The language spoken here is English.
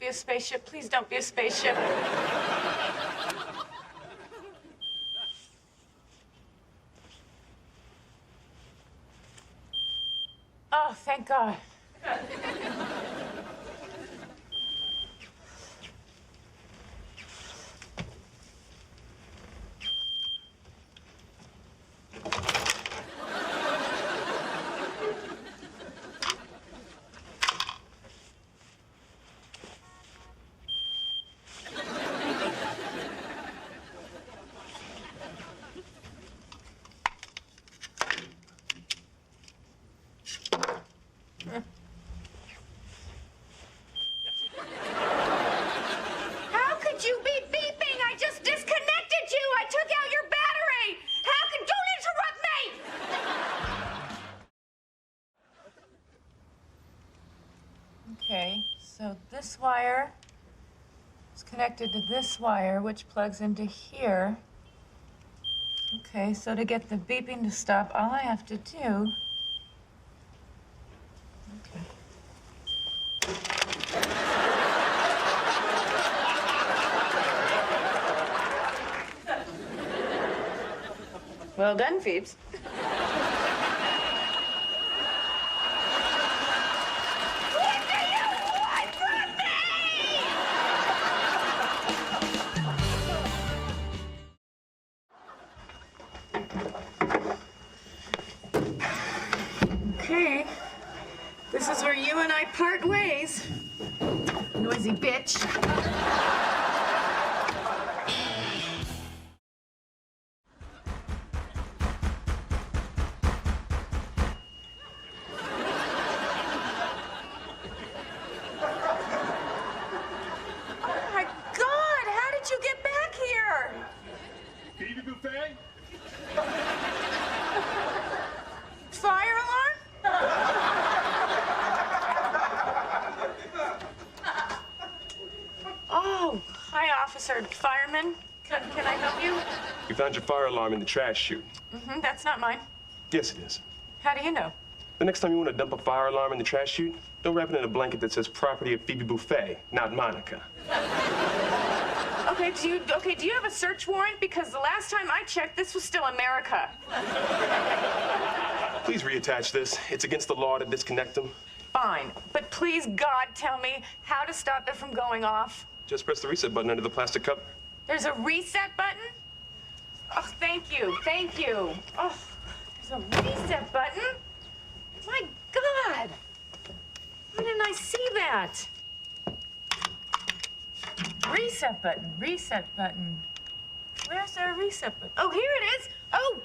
be a spaceship. Please don't be a spaceship. Oh, thank God. How could you be beeping? I just disconnected you. I took out your battery. How could... Don't interrupt me! Okay, so this wire is connected to this wire, which plugs into here. Okay, so to get the beeping to stop, all I have to do... Okay. Well done, Phoebes. What do you want from me? Okay. This is where you and I part ways. Noisy bitch. Phoebe buffet? Fire alarm? Oh, hi, officer. Fireman. Can I help you? We found your fire alarm in the trash chute. Mm-hmm, that's not mine. Yes, it is. How do you know? The next time you want to dump a fire alarm in the trash chute, don't wrap it in a blanket that says property of Phoebe Buffet, not Monica. Okay, do you have a search warrant? Because the last time I checked, this was still America. Please reattach this. It's against the law to disconnect them. Fine, but please, God, tell me how to stop it from going off. Just press the reset button under the plastic cover. There's a reset button? Oh, thank you, thank you. Oh, there's a reset button? My God! Why didn't I see that? Reset button, reset button. Where's our reset button? Oh, here it is. Oh,